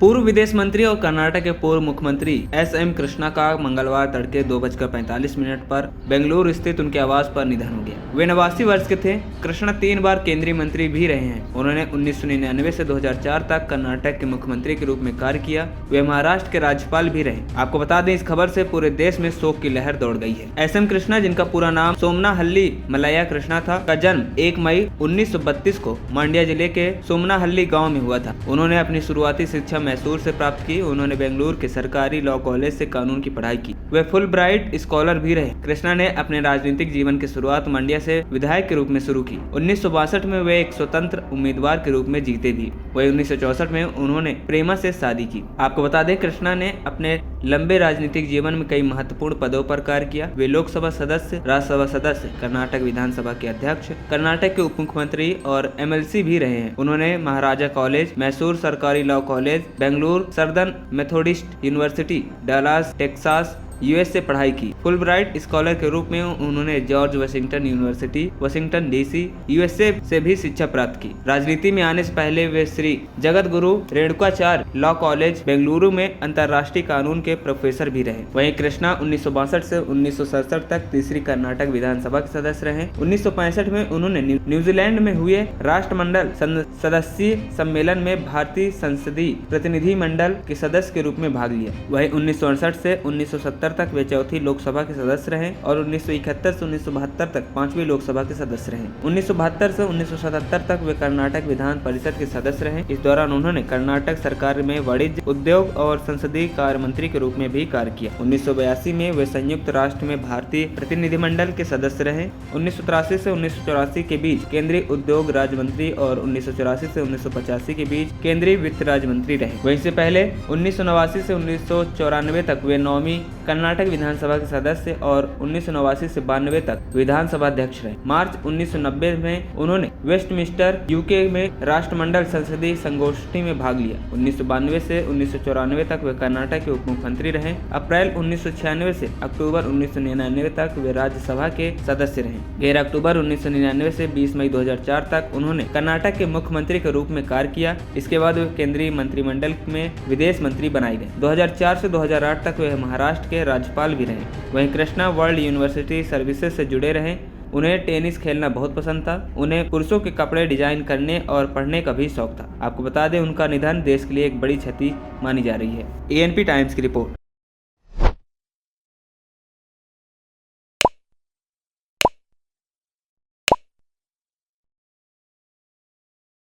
पूर्व विदेश मंत्री और कर्नाटक के पूर्व मुख्यमंत्री एस.एम. कृष्णा का मंगलवार तड़के 2:45 पर बेंगलुरु स्थित उनके आवास पर निधन हो गया। वे 89 वर्ष के थे। कृष्णा 3 बार केंद्रीय मंत्री भी रहे हैं। उन्होंने 1999 से 2004 तक कर्नाटक के मुख्यमंत्री के रूप में कार्य किया। वे महाराष्ट्र के राज्यपाल भी रहे। आपको बता दें, इस खबर से पूरे देश में शोक की लहर दौड़ गई है। एस.एम. कृष्णा, जिनका पूरा नाम सोमनाहल्ली मलैया कृष्णा था, का जन्म 1 मई 1932 को मांड्या जिले के सोमनाहल्ली गाँव में हुआ था। उन्होंने अपनी शुरुआती शिक्षा मैसूर से प्राप्त की। उन्होंने बेंगलुरु के सरकारी लॉ कॉलेज से कानून की पढ़ाई की। वे फुल ब्राइट स्कॉलर भी रहे। कृष्णा ने अपने राजनीतिक जीवन की शुरुआत मंड्या से विधायक के रूप में शुरू की। 1962 में वे एक स्वतंत्र उम्मीदवार के रूप में जीते भी। वही 1964 में उन्होंने प्रेमा से शादी की। आपको बता दें, कृष्णा ने अपने लंबे राजनीतिक जीवन में कई महत्वपूर्ण पदों पर कार्य किया। वे लोकसभा सदस्य, राज्यसभा सदस्य, कर्नाटक विधानसभा के अध्यक्ष, कर्नाटक के उप मुख्यमंत्री और MLC भी रहे हैं। उन्होंने महाराजा कॉलेज, मैसूर सरकारी law college, Bengaluru southern Methodist university, Dallas Texas US से पढ़ाई की। फुल ब्राइट स्कॉलर के रूप में उन्होंने George Washington university, Washington DC, USA से भी शिक्षा प्राप्त की। राजनीति में आने से पहले वे श्री जगत गुरु रेणुकाचार्य लॉ कॉलेज बेंगलुरु में अंतर्राष्ट्रीय कानून के प्रोफेसर भी रहे। वहीं कृष्णा 1962 से 1967 तक तीसरी कर्नाटक विधानसभा के सदस्य रहे। 1965 में उन्होंने न्यूजीलैंड में हुए राष्ट्रमंडल सदस्यीय सम्मेलन में भारतीय संसदीय प्रतिनिधि मंडल के सदस्य के रूप में भाग लिया। वहीं 1968 से 1970 तक वे चौथी लोकसभा के सदस्य रहे और 1971 से 1972 तक 5वीं लोकसभा के सदस्य रहे। 1972 से 1977 तक वे कर्नाटक विधान परिषद के सदस्य रहे। इस दौरान उन्होंने कर्नाटक सरकार में वाणिज्य, उद्योग और संसदीय कार्य मंत्री के रूप में भी कार्य किया। 1982 में वे संयुक्त राष्ट्र में भारतीय प्रतिनिधिमंडल के सदस्य रहे। 1983 से 1984 के बीच केंद्रीय उद्योग राज्य मंत्री और 1984 से 1985 के बीच केंद्रीय वित्त राज्य मंत्री रहे। वहीं से पहले 1989 से 1994 तक वे 9वीं कर्नाटक विधानसभा के सदस्य और 1989 से 92 तक विधानसभा अध्यक्ष रहे। मार्च 1990 में उन्होंने वेस्टमिंस्टर UK में राष्ट्रमंडल संसदीय संगोष्ठी में भाग लिया। 1992 से 1994 तक वे कर्नाटक के उप मुख्यमंत्री रहे। अप्रैल 1996 से अक्टूबर 1999 तक वे राज्यसभा के सदस्य रहे। 13 अक्टूबर 1999 से 20 मई 2004 तक उन्होंने कर्नाटक के मुख्यमंत्री के रूप में कार्य किया। इसके बाद वे केंद्रीय मंत्रिमंडल में विदेश मंत्री बनाए गए। 2004 से 2008 तक वे महाराष्ट्र के राज्यपाल भी रहे। वहीं कृष्णा वर्ल्ड यूनिवर्सिटी सर्विसेज से जुड़े रहे। उन्हें टेनिस खेलना बहुत पसंद था। उन्हें पुरुषों के कपड़े डिजाइन करने और पढ़ने का भी शौक था। आपको बता दें, उनका निधन देश के लिए एक बड़ी क्षति मानी जा रही है। ANP टाइम्स की रिपोर्ट।